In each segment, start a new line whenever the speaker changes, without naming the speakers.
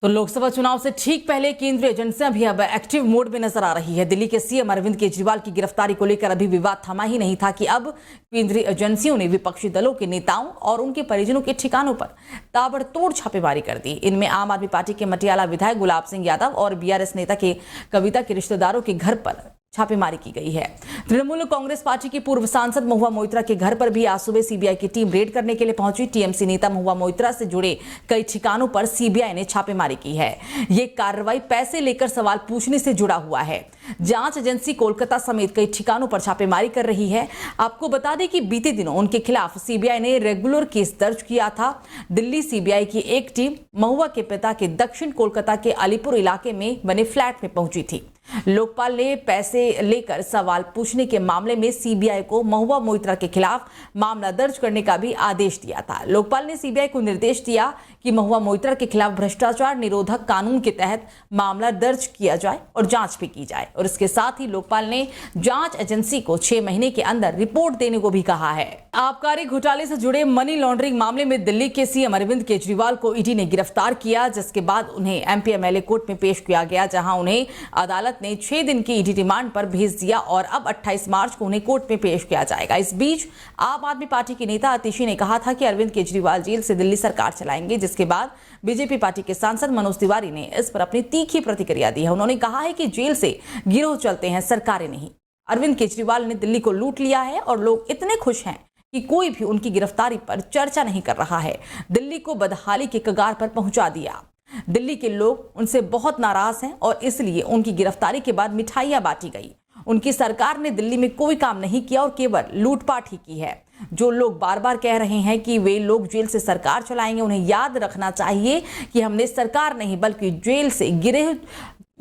तो लोकसभा चुनाव से ठीक पहले केंद्रीय एजेंसियां भी अब एक्टिव मोड में नजर आ रही है। दिल्ली के सीएम अरविंद केजरीवाल की गिरफ्तारी को लेकर अभी विवाद थमा ही नहीं था कि अब केंद्रीय एजेंसियों ने विपक्षी दलों के नेताओं और उनके परिजनों के ठिकानों पर ताबड़तोड़ छापेमारी कर दी। इनमें आम आदमी पार्टी के मटियाला विधायक गुलाब सिंह यादव और बीआरएस नेता के कविता के रिश्तेदारों के घर पर छापेमारी की गई है। तृणमूल कांग्रेस पार्टी की पूर्व सांसद महुआ मोइत्रा के घर पर भी आज सुबह सीबीआई की टीम रेड करने के लिए पहुंची। टीएमसी नेता महुआ मोइत्रा से जुड़े कई ठिकानों पर सीबीआई ने छापेमारी की है। ये कार्रवाई पैसे लेकर सवाल पूछने से जुड़ा हुआ है। जांच एजेंसी कोलकाता समेत कई ठिकानों पर छापेमारी कर रही है। आपको बता दें कि बीते दिनों उनके खिलाफ सीबीआई ने रेगुलर केस दर्ज किया था। दिल्ली सीबीआई की एक टीम महुआ के पिता के दक्षिण कोलकाता के अलीपुर इलाके में बने फ्लैट में पहुंची थी। लोकपाल ने पैसे लेकर सवाल पूछने के मामले में सीबीआई को महुआ मोइत्रा के खिलाफ मामला दर्ज करने का भी आदेश दिया था। लोकपाल ने सीबीआई को निर्देश दिया कि महुआ मोइत्रा के खिलाफ भ्रष्टाचार निरोधक कानून के तहत मामला दर्ज किया जाए और जांच भी की जाए। और इसके साथ ही लोकपाल ने जांच एजेंसी को 6 महीने के अंदर रिपोर्ट देने को भी कहा है। आबकारी घोटाले से जुड़े मनी लॉन्ड्रिंग मामले में दिल्ली के सीएम अरविंद केजरीवाल को ईडी ने गिरफ्तार किया, जिसके बाद उन्हें एमपीएमएलए कोर्ट में पेश किया गया, जहां उन्हें अदालत ने 6 दिन की ईडी रिमांड पर भेज दिया और अब 28 मार्च को उन्हें कोर्ट में पेश किया जाएगा। इस बीच आम आदमी पार्टी के नेता आतिशी ने कहा था कि अरविंद केजरीवाल जेल से दिल्ली सरकार चलाएंगे, जिसके बाद बीजेपी पार्टी के सांसद मनोज तिवारी ने इस पर अपनी तीखी प्रतिक्रिया दी है। उन्होंने कहा है कि जेल से गिरोह चलते हैं, सरकारें नहीं। अरविंद केजरीवाल ने दिल्ली को लूट लिया है और लोग इतने खुश हैं कि कोई भी उनकी गिरफ्तारी पर चर्चा नहीं कर रहा है। दिल्ली को बदहाली के कगार पर पहुंचा दिया। दिल्ली के लोग उनसे बहुत नाराज हैं और इसलिए उनकी गिरफ्तारी के बाद मिठाइयां बांटी गई। उनकी सरकार ने दिल्ली में कोई काम नहीं किया और केवल लूटपाट ही की है। जो लोग बार बार कह रहे हैं कि वे लोग जेल से सरकार चलाएंगे, उन्हें याद रखना चाहिए कि हमने सरकार नहीं बल्कि जेल से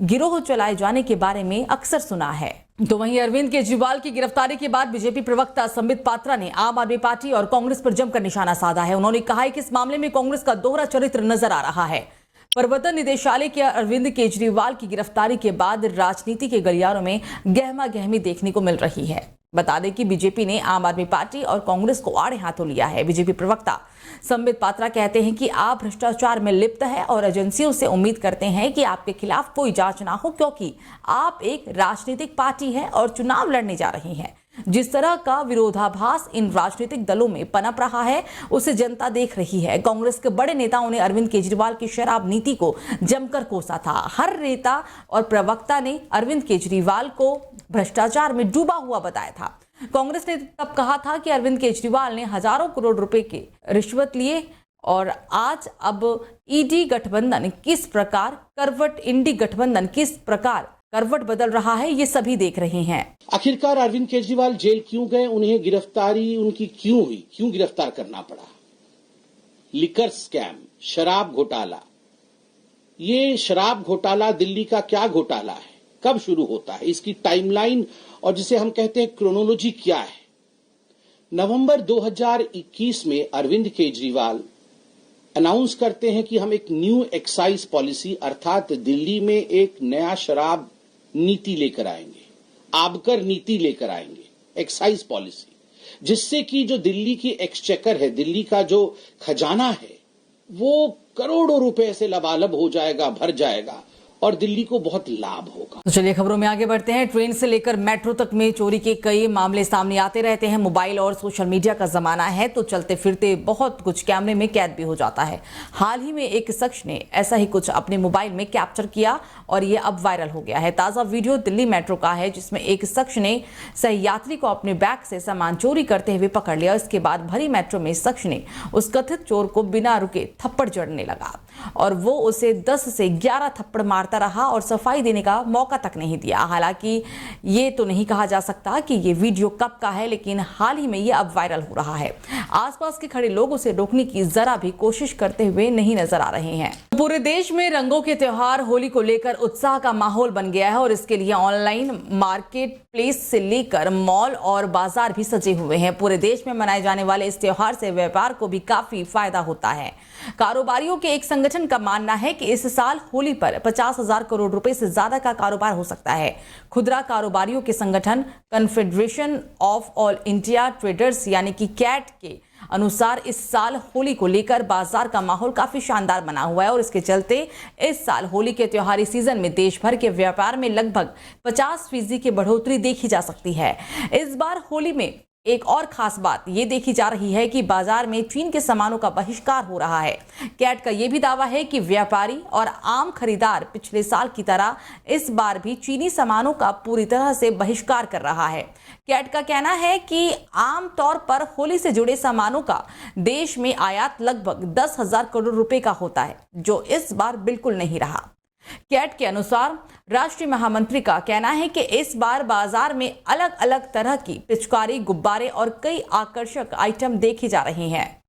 गिरोह चलाए जाने के बारे में अक्सर सुना है। तो वहीं अरविंद केजरीवाल की गिरफ्तारी के बाद बीजेपी प्रवक्ता संबित पात्रा ने आम आदमी पार्टी और कांग्रेस पर जमकर निशाना साधा है। उन्होंने कहा है कि इस मामले में कांग्रेस का दोहरा चरित्र नजर आ रहा है। प्रवर्तन निदेशालय के अरविंद केजरीवाल की गिरफ्तारी के बाद राजनीति के गलियारों में गहमा गहमी देखने को मिल रही है। बता दें कि बीजेपी ने आम आदमी पार्टी और कांग्रेस को आड़े हाथों लिया है। बीजेपी प्रवक्ता संबित पात्रा कहते हैं कि आप भ्रष्टाचार में लिप्त है और एजेंसियों से उम्मीद करते हैं कि आपके खिलाफ कोई जांच ना हो, क्योंकि आप एक राजनीतिक पार्टी है और चुनाव लड़ने जा रही हैं। जिस तरह का विरोधाभास इन राजनीतिक दलों में पनप रहा है, उसे जनता देख रही है। कांग्रेस के बड़े नेताओं ने अरविंद केजरीवाल की शराब नीति को जमकर कोसा था। हर नेता और प्रवक्ता ने अरविंद केजरीवाल को भ्रष्टाचार में डूबा हुआ बताया था। कांग्रेस ने तब कहा था कि अरविंद केजरीवाल ने हजारों करोड़ रुपए के रिश्वत लिए और आज अब ईडी गठबंधन किस प्रकार इंडी गठबंधन किस प्रकार करवट बदल रहा है, ये सभी देख रहे हैं।
आखिरकार अरविंद केजरीवाल जेल क्यों गए, उन्हें गिरफ्तारी उनकी क्यों हुई, क्यों गिरफ्तार करना पड़ा? लिकर स्कैम, शराब घोटाला। ये शराब घोटाला दिल्ली का क्या घोटाला है, कब शुरू होता है, इसकी टाइमलाइन और जिसे हम कहते हैं क्रोनोलॉजी क्या है? नवंबर 2021 में अरविंद केजरीवाल अनाउंस करते हैं कि हम एक न्यू एक्साइज पॉलिसी अर्थात दिल्ली में एक नया शराब नीति लेकर आएंगे, आबकर नीति लेकर आएंगे, एक्साइज पॉलिसी, जिससे कि जो दिल्ली की एक्सचेकर है, दिल्ली का जो खजाना है, वो करोड़ों रुपए से लबालब हो जाएगा, भर जाएगा और दिल्ली को बहुत लाभ होगा।
तो चलिए खबरों में आगे बढ़ते हैं। ट्रेन से लेकर मेट्रो तक में चोरी के कई मामले सामने आते रहते हैं। मोबाइल और सोशल मीडिया का जमाना है, तो चलते फिरते बहुत कुछ कैमरे में कैद भी हो जाता है। हाल ही में एक शख्स ने ऐसा ही कुछ अपने मोबाइल में कैप्चर किया और ये अब वायरल हो गया है। ताजा वीडियो दिल्ली मेट्रो का है, जिसमें एक शख्स ने सहयात्री को अपने बैग से सामान चोरी करते हुए पकड़ लिया। इसके बाद भरी मेट्रो में शख्स ने उस कथित चोर को बिना रुके थप्पड़ जड़ने लगा और वो उसे 10 से 11 थप्पड़ मारता रहा और सफाई देने का मौका तक नहीं दिया। हालांकि ये तो नहीं कहा जा सकता कि ये वीडियो कब का है, लेकिन हाल ही में ये अब वायरल हो रहा है। आसपास के खड़े लोग उसे रोकने की जरा भी कोशिश करते हुए नहीं नजर आ रहे हैं। पूरे देश में रंगों के त्योहार होली को लेकर उत्साह का माहौल बन गया है और इसके लिए ऑनलाइन मार्केट प्लेस से लेकर मॉल और बाजार भी सजे हुए हैं। पूरे देश में मनाए जाने वाले इस त्योहार से व्यापार को भी काफी फायदा होता है। कारोबारियों के एक संगठन का मानना है कि इस साल होली पर 50,000 करोड़ रुपए से ज्यादा का कारोबार हो सकता है। खुदरा कारोबारियों के संगठन confederation of all India traders यानी कि कैट के अनुसार इस साल होली को लेकर बाजार का माहौल काफी शानदार बना हुआ है और इसके चलते इस साल होली के त्योहारी सीजन में देश भर के व्यापार में लगभग 50% की बढ़ोतरी देखी जा सकती है। इस बार होली में एक और खास बात ये देखी जा रही है कि बाजार में चीन के सामानों का बहिष्कार हो रहा है। कैट का यह भी दावा है कि व्यापारी और आम खरीदार पिछले साल की तरह इस बार भी चीनी सामानों का पूरी तरह से बहिष्कार कर रहा है। कैट का कहना है कि आम तौर पर होली से जुड़े सामानों का देश में आयात लगभग 10,000 करोड़ रुपए का होता है, जो इस बार बिल्कुल नहीं रहा। कैट के अनुसार राष्ट्रीय महामंत्री का कहना है कि इस बार बाजार में अलग अलग तरह की पिचकारी, गुब्बारे और कई आकर्षक आइटम देखे जा रहे हैं।